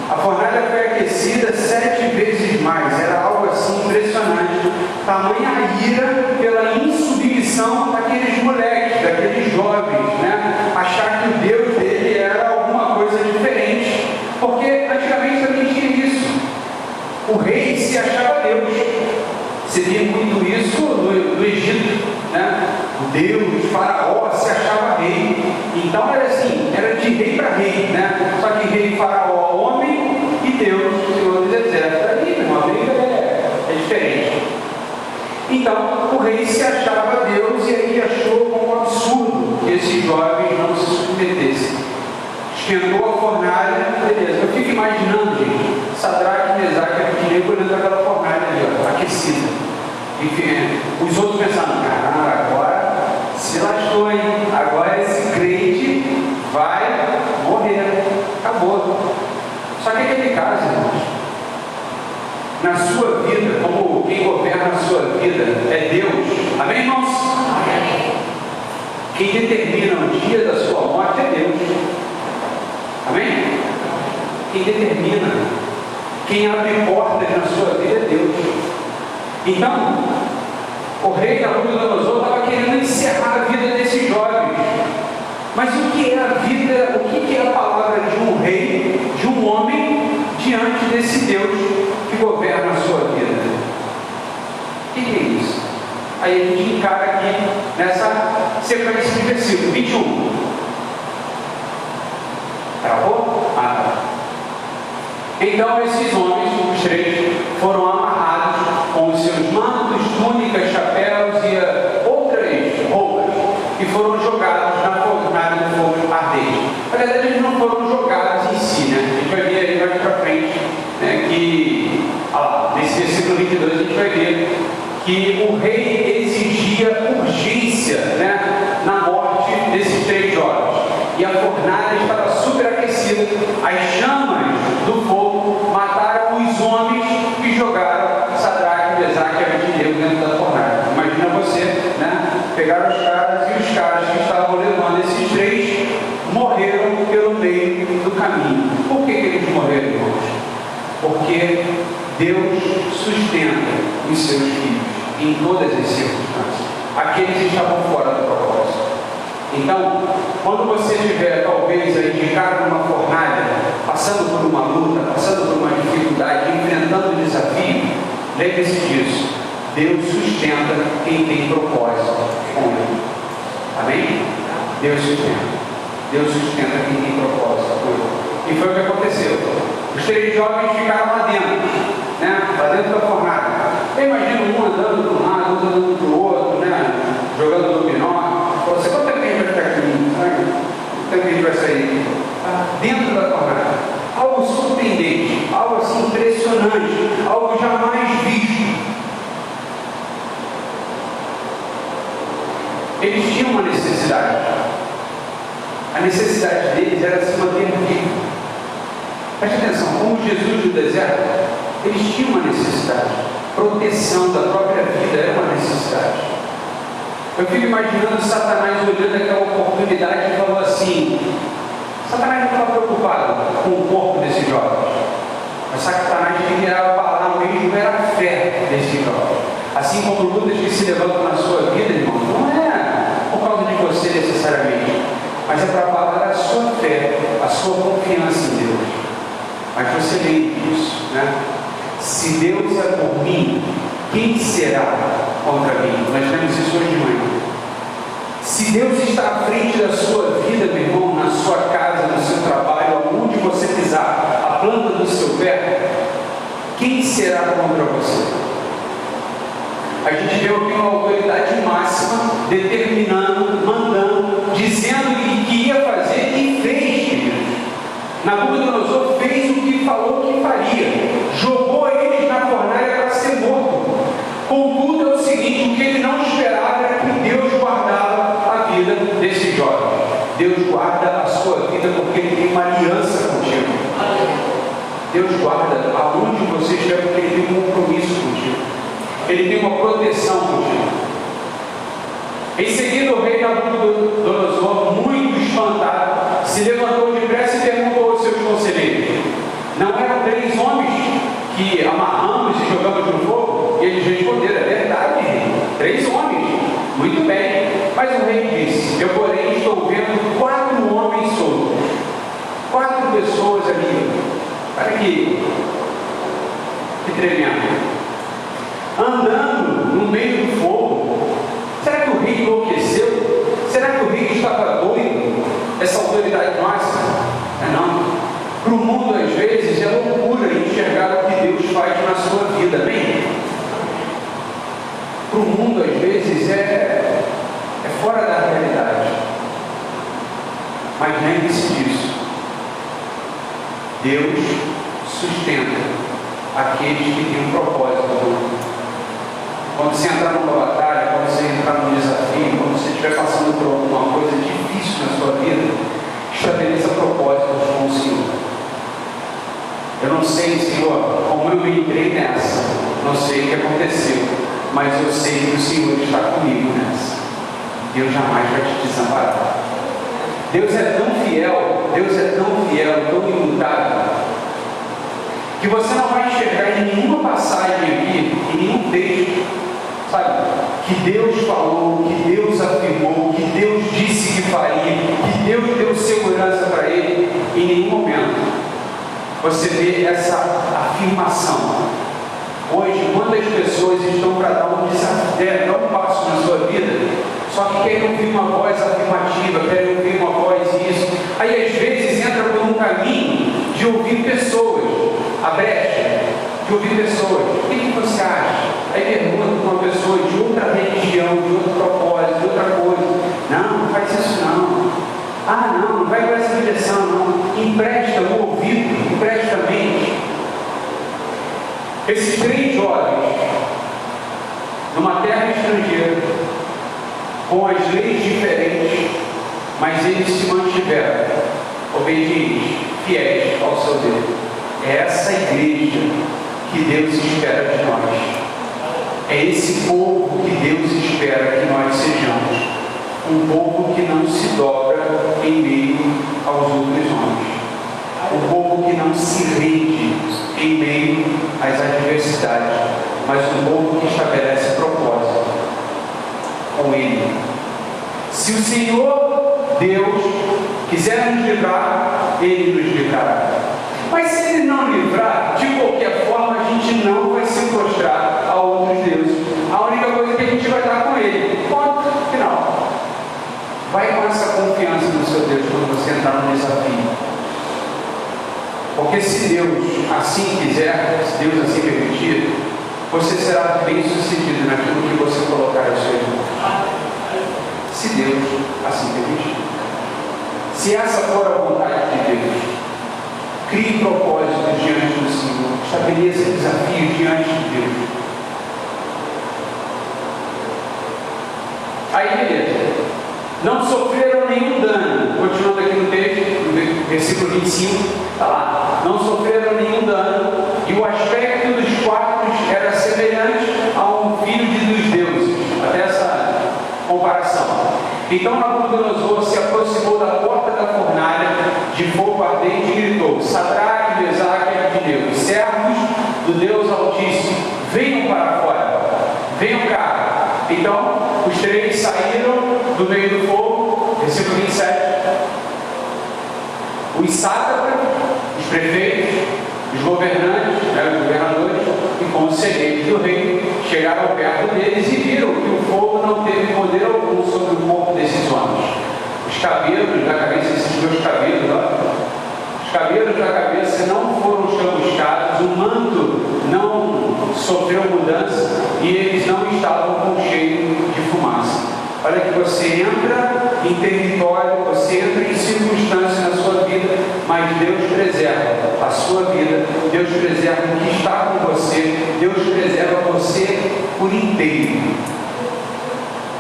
A fornalha foi aquecida 7 vezes mais. Era algo assim impressionante. Tamanha ira pela insubmissão daqueles moleques, daqueles jovens, né? Achar que o Deus dele era alguma coisa diferente. Porque antigamente também tinha isso. O rei se achava Deus. Você via muito isso no Egito, né? O Deus, Faraó, se achava rei. Então era assim, era de rei para rei, né? Só que rei, Faraó, homem, e Deus, Senhor dos Exércitos. Ali, uma briga é diferente. Então, o rei se achava Deus e aí achou como absurdo que esses jovens não se submetessem. Esquentou a fornalha, beleza. Eu fico imaginando, gente, Sadraque, Mesaque e Abednego olhando aquela fornalha ali, ó, aquecida. Enfim, os outros pensando, caramba, agora se lascou, hein? Agora esse crente vai morrer. Acabou. Só que aquele caso, irmãos, na sua vida, como quem governa a sua vida é Deus. Amém, irmãos? Amém. Quem determina o dia da sua morte é Deus. Amém? Quem determina, quem abre portas na sua vida é Deus. Então, o rei Nabucodonosor estava querendo encerrar a vida desses jovens. Mas o que é a vida, o que é a palavra de um rei, de um homem, diante desse Deus que governa a sua vida? O que é isso? Aí a gente encara aqui nessa sequência de versículo 21. Travou? Ah, tá. Então esses homens, os 3, foram amarrados com os seus mantos, túnicas, chapéus e outras roupas e foram jogados na fornalha do fogo ardente. Na verdade, eles não foram jogados em si, né? A gente vai ver ali mais para frente, né, que, nesse versículo 22, a gente vai ver que o rei exigia urgência, né, na morte desses 3 jovens. E a fornalha estava superaquecida. As chamas do fogo mataram os homens que jogaram Sadraque, Mesaque e Abednego dentro da fornalha. Imagina você, né? Pegaram os caras e os caras que estavam levando esses 3 morreram pelo meio do caminho. Por que eles morreram, irmãos? Porque Deus sustenta os seus filhos em todas as circunstâncias. Aqueles que estavam fora do propósito. Então, quando você estiver, talvez, aí de cara numa fornalha, passando por uma luta, passando por uma dificuldade, enfrentando um desafio, lembre-se disso. Deus sustenta quem tem propósito com Ele. Amém? Deus sustenta. Deus sustenta quem tem propósito com Ele. E foi o que aconteceu. Os 3 jovens ficaram lá dentro, né? Lá dentro da fornalha. Eu imagino um andando para um lado, outro andando para o outro, né? Jogando dominó. Você, quanto tempo a gente vai ficar aqui? Quanto tempo a gente vai sair? Dentro da fornalha. Algo surpreendente, algo assim impressionante, algo jamais visto. Eles tinham uma necessidade. A necessidade deles era se manter vivos. Preste atenção, como Jesus do deserto, eles tinham uma necessidade. Proteção da própria vida era uma necessidade. Eu fico imaginando Satanás olhando aquela oportunidade e falou assim: Satanás não estava preocupado com o corpo desses jovens, mas Satanás queria abalar mesmo era a fé desses jovens. assim como lutas que se levantam na sua vida, irmão, não é por causa de você necessariamente, mas é para avalar a sua fé, a sua confiança em Deus. Mas você lembre disso, né? Se Deus é por mim, quem será contra mim? Nós temos isso hoje de manhã. Se Deus está à frente da sua vida, meu irmão, na sua casa, no seu trabalho, aonde você pisar, a planta do seu pé, quem será contra você? A gente vê aqui uma autoridade máxima, determinando, mandando, dizendo que ia fazer e fez, queridos. Nabucodonosor fez o que falou que faria, jogou eles na fornalha para ser morto. Contudo, é o seguinte: o que ele não esperava era que Deus guardava a vida desse jovem. Deus guarda a sua vida porque Ele tem uma aliança contigo. Deus guarda aonde você estiver porque Ele tem um compromisso contigo. Ele tem uma proteção contigo. Em seguida, o rei Nabucodonosor, muito espantado, se levantou depressa e perguntou aos seus conselheiros: não eram 3 homens que amarramos e jogamos no fogo? E eles responderam: é verdade, rei, 3 homens. Muito bem. Mas o rei disse: eu, porém, estou vendo 4 homens soltos. 4 pessoas ali. Olha aqui. Que tremendo. Andando no meio do fogo. Será que o rei enlouqueceu? Será que o rei estava doido? Essa autoridade máxima? Não. Para o mundo, às vezes, é loucura enxergar o que Deus faz na sua vida. Amém? Para o mundo, às vezes, é fora da realidade. Mas lembre-se disso. Deus sustenta aqueles que têm um propósito. Quando você entrar numa batalha, quando você entrar num desafio, quando você estiver passando por alguma coisa difícil na sua vida, estabeleça propósitos com o Senhor. Eu não sei, Senhor, como eu me entrei nessa, não sei o que aconteceu, mas eu sei que o Senhor está comigo nessa. Deus jamais vai te desamparar. Deus é tão fiel, tão imutável, que você não vai enxergar em nenhuma passagem aqui, em nenhum texto, sabe, que Deus falou, que Deus afirmou, que Deus disse que faria, que Deus deu segurança para ele. Em nenhum momento você vê essa afirmação. Hoje, quantas pessoas estão para dar um desafio, dar um passo na sua vida, só que querem ouvir uma voz afirmativa, querem ouvir uma voz isso, aí às vezes entra por um caminho de ouvir pessoas, a brecha, de ouvir pessoas. O que você acha? Aí pergunta para uma pessoa de outra religião, de outro propósito, de outra coisa. Não faz isso não. Ah, não vai para essa direção não. Empresta o ouvido, empresta a mente. Esses 3 jovens, numa terra estrangeira, com as leis diferentes, mas eles se mantiveram obedientes, fiéis ao seu Deus. É essa igreja que Deus espera de nós. É esse povo que Deus espera que nós sejamos. Um povo que não se dobra em meio aos outros homens. Um povo que não se rende em meio às adversidades, mas um povo que estabelece propósito com Ele. Se o Senhor Deus quiser nos livrar, Ele nos livrará. Mas se Ele não livrar, de qualquer forma, a gente não vai se prostrar a outros deuses. A única coisa é que a gente vai estar com Ele. Ponto final. Vai com essa confiança no seu Deus quando você entrar no desafio. Porque se Deus assim quiser, se Deus assim permitir, você será bem sucedido naquilo que você colocar ao seu irmão. Se Deus assim permitir. Se essa for a vontade de Deus, crie propósito diante do Senhor, estabeleça desafios diante de Deus. Aí, beleza. Não sofreram nenhum dano. Continuando aqui no texto, no versículo 25, está lá. Não sofreram nenhum dano, e o aspecto dos quartos era semelhante a um filho dos deuses. Até essa comparação. Então Nabucodonosor se aproximou da porta da fornalha de fogo ardente e gritou: Sadraque, Mesaque e Abednego, servos do Deus Altíssimo, venham para fora. Venham Os sátrapas, os prefeitos, os governantes, os governadores e conselheiros do rei chegaram perto deles e viram que o fogo não teve poder algum sobre o corpo desses homens. Os cabelos da cabeça, esses dois cabelos, os cabelos da cabeça não foram chamuscados, o manto não sofreu mudança e eles não estavam com cheiro de fumaça. Olha que você entra em território, você entra em circunstâncias na sua vida, mas Deus preserva a sua vida, Deus preserva o que está com você, Deus preserva você por inteiro.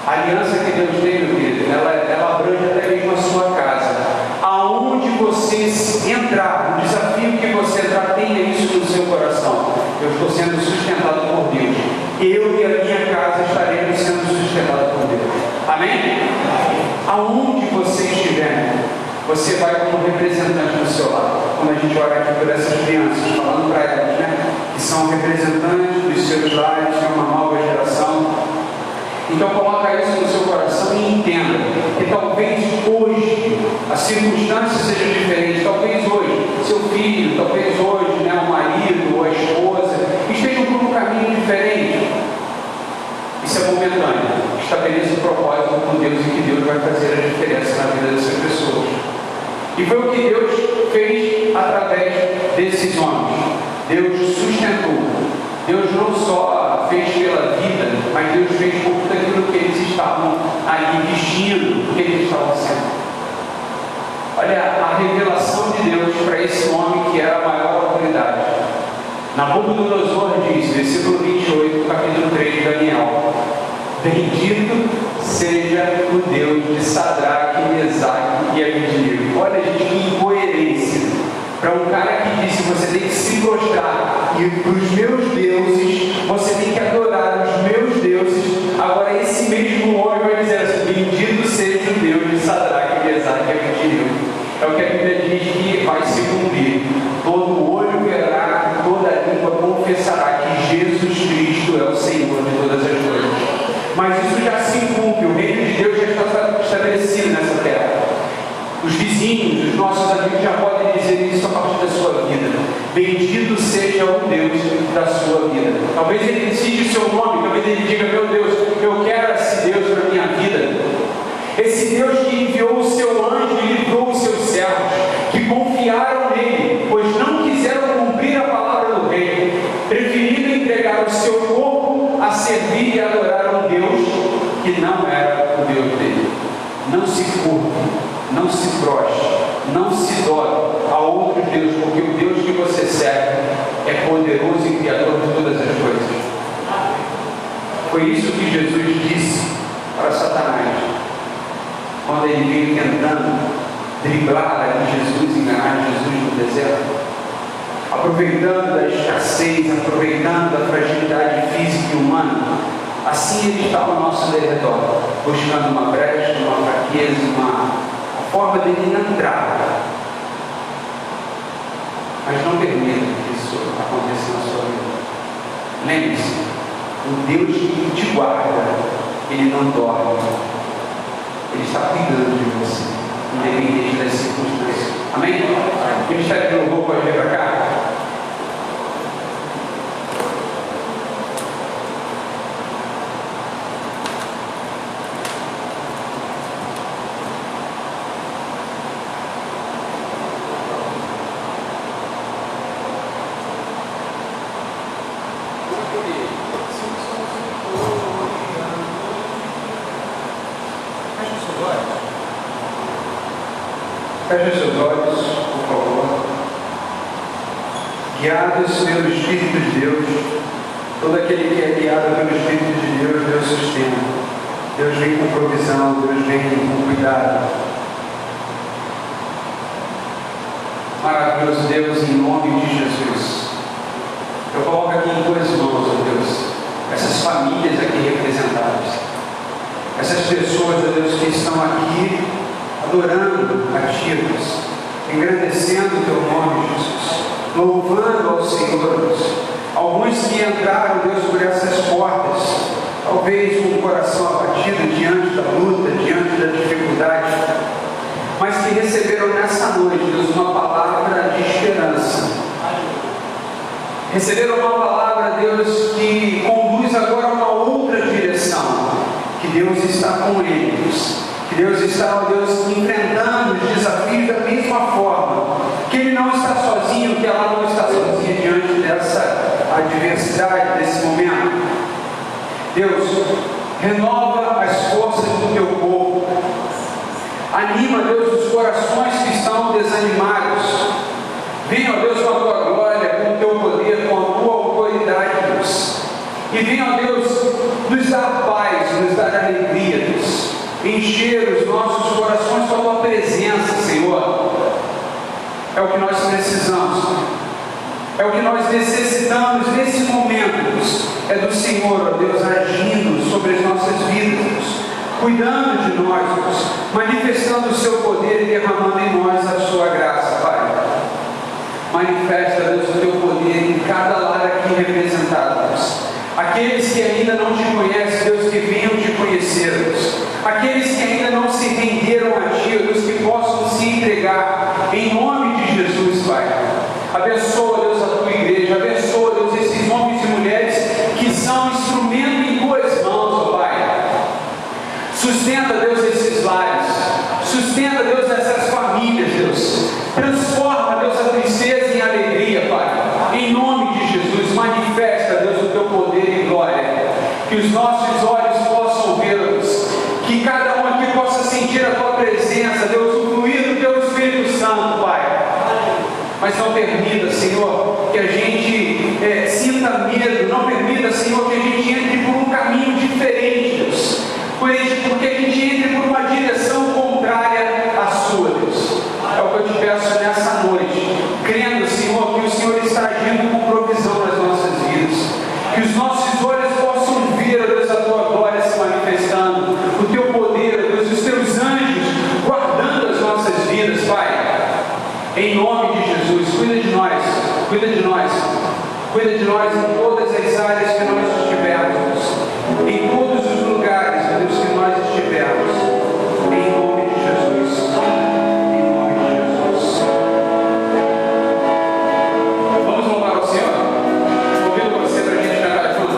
A aliança que Deus tem, meu querido, ela abrange até mesmo a sua casa. Aonde você entrar, o desafio que você entrar, tenha isso no seu coração. Eu estou sendo sustentado por Deus. Eu e a minha casa estaremos sendo sustentados por Deus. Amém? Aonde você estiver, você vai como representante do seu lado. Quando a gente ora aqui por essas crianças, falando para elas, que são representantes dos seus lares, de uma nova geração. Então coloca isso no seu coração e entenda que talvez hoje as circunstâncias sejam diferentes, talvez hoje seu filho, talvez hoje o marido ou a esposa estejam por um caminho diferente. Isso é momentâneo. Estabeleça o propósito com Deus e que Deus vai fazer a diferença na vida dessas pessoas. E foi o que Deus fez através desses homens. Deus sustentou. Deus não só fez pela vida, mas Deus fez por tudo aquilo que eles estavam ali vestindo, o que eles estavam sendo. Olha a revelação de Deus para esse homem que era a maior autoridade. Nabucodonosor diz, versículo 28, capítulo 3 de Daniel: bendito seja o Deus de Sadraque, Mesaque e Abednego. Olha, gente, que incoerência. Para um cara que disse, você tem que se prostrar e para os meus deuses, você tem que adorar os meus deuses. Agora esse mesmo homem vai dizer assim: bendito seja o Deus de Sadraque, Mesaque e Abednego. É o que a Bíblia diz que vai se cumprir. Todo olho verá, toda língua confessará que Jesus Cristo é o Senhor de todas as coisas. Mas isso já se cumpre, o reino de Deus já está estabelecido nessa terra. Os vizinhos, os nossos amigos já podem dizer isso a partir da sua vida. Bendito seja o Deus da sua vida. Talvez ele cite o seu nome, talvez ele diga: meu Deus, eu quero esse Deus na minha vida. Esse Deus que enviou o seu anjo e livrou os seus servos, que confiaram nele, pois não quiseram cumprir a palavra do rei, preferindo entregar o seu corpo a servir e adorar um Deus que não era o Deus dele. Não se curva, não se prostre, não se dobre a outro Deus, porque o Deus que você serve é poderoso e criador de todas as coisas. Foi isso que Jesus disse para Satanás, quando ele veio tentando driblar ali Jesus, enganar Jesus no deserto, aproveitando da escassez, aproveitando da fragilidade física e humana. Assim ele está ao nosso redor, buscando uma brecha, uma fraqueza, uma forma de ele entrar. Mas não permita que isso aconteça na sua vida. Lembre-se, o Deus que te guarda, ele não dorme. Ele está cuidando de você, independente das circunstâncias. Amém? O Ministério do Louvor pode vir para cá? Feche seus olhos, por favor. Guiados pelo Espírito de Deus, todo aquele que é guiado pelo Espírito de Deus, Deus sustenta. Deus vem com provisão, Deus vem com cuidado. Maravilhoso Deus, em nome de Jesus. Eu coloco aqui em tuas mãos, ó Deus, essas famílias aqui representadas, essas pessoas, ó Deus, que estão aqui adorando a Ti, Deus, engrandecendo o Teu nome, Jesus, louvando ao Senhor, Deus. Alguns que entraram, Deus, por essas portas, talvez com o coração abatido diante da luta, diante da dificuldade, mas que receberam nessa noite, Deus, uma palavra de esperança. Receberam uma palavra, Deus, que conduz agora a uma outra direção. Que Deus está com eles. Que Deus está, ó Deus, enfrentando os desafios da mesma forma. Que Ele não está sozinho, que ela não está sozinha diante dessa adversidade, desse momento. Deus, renova as forças do Teu povo. Anima, Deus, os corações que estão desanimados. Venha, ó Deus, com a Tua glória, com o Teu poder, com a Tua autoridade, Deus. E venha, ó Deus, nos dar paz, nos dar alegria, Deus. Encher os nossos corações com a Tua presença, Senhor. É o que nós precisamos. É o que nós necessitamos nesse momento, Deus. É do Senhor, ó Deus, agindo sobre as nossas vidas, Deus. Cuidando de nós, Deus. Manifestando o Seu poder e derramando em nós a Sua graça, Pai. Manifesta, Deus, o Teu poder em cada lar aqui representado, Deus. Aqueles que ainda não Te conhecem, Deus, que venham Te conhecer, Deus. Aqueles que ainda não se renderam a Ti, Deus, que possam se entregar em nome de Jesus, Pai. Abençoa, Deus, a Tua igreja. Abençoa, Deus, esses homens e mulheres que são instrumento em Tuas mãos, ó Pai. Sustenta, Deus, esses lares. Sustenta, Deus, essas famílias, Deus. Transforma, Deus, a tristeza em alegria, Pai. Em nome de Jesus, manifesta, Deus, o Teu poder e glória. Que os nossos olhos possam ver, Deus. Que cada um aqui possa sentir a Tua presença, Deus, o fluir do Teu Espírito Santo, Pai. Mas não permita, Senhor, que a gente sinta medo. Não permita, Senhor, que a gente entre por um caminho diferente, Deus. Porque a gente entre por uma direção contrária à Sua, Deus. É o que eu Te peço nessa noite. Crendo, Senhor, que o Senhor está agindo com provisão nas nossas vidas. Que os nossos olhos possam ver, Deus, a Tua glória se manifestando. O Teu poder, Deus, os Teus anjos guardando as nossas vidas, Pai. Em nome de Jesus, cuida de nós. Cuida de nós. Cuida de nós em todas as áreas que nós estivermos. Em todos os lugares, Deus, que nós estivermos. Em nome de Jesus. Em nome de Jesus. Vamos louvar ao Senhor? Convido você para a gente cantar junto.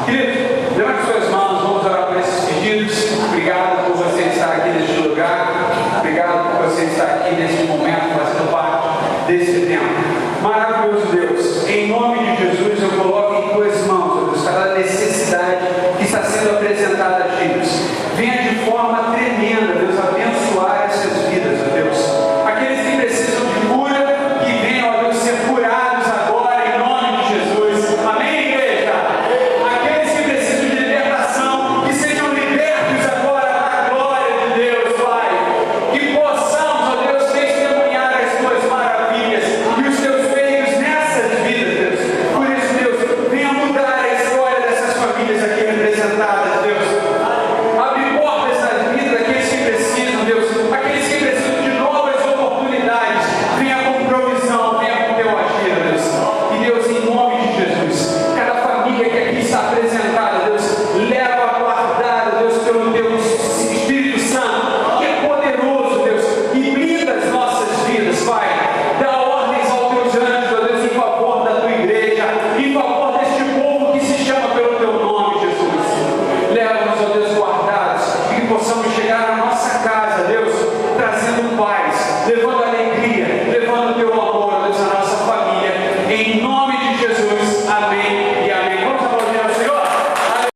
Queridos, levante suas mãos, vamos orar por esses pedidos. Obrigado por você estar aqui neste lugar. Obrigado por você estar aqui nesse momento, fazendo parte desse tempo. Maravilhoso Deus, em nome de Jesus eu coloco em tuas mãos, ó Deus, cada necessidade que está sendo apresentada a ti, Deus. Venha de forma tremenda, Deus, abençoar essas vidas, ó Deus. Aqueles que precisam de cura, que venham, ó Deus, ser curados agora em nome de Jesus. Amém, igreja? Aqueles que precisam de libertação, que sejam libertos agora na glória de Deus, Pai. Que possamos, ó Deus, testemunhar as tuas maravilhas e os teus feitos nessas vidas, Deus. Por isso, Deus, venha mudar a história dessas famílias aqui representadas, Deus. Abre portas nas vidas daqueles que precisam, Deus. Aqueles que precisam de novas oportunidades. Venha com provisão, venha com teu agir, Deus. E Deus, em nome de Jesus, cada família que aqui está apresentada, Deus, leva a guardada, Deus, pelo teu Espírito Santo, que é poderoso, Deus, e brinda as nossas vidas, Pai. Dá ordens aos teus anjos, ó Deus, em favor da tua igreja, em favor deste povo que se chama pelo teu nome, Jesus. Leva-nos, ó Deus, guardados, e que possamos chegar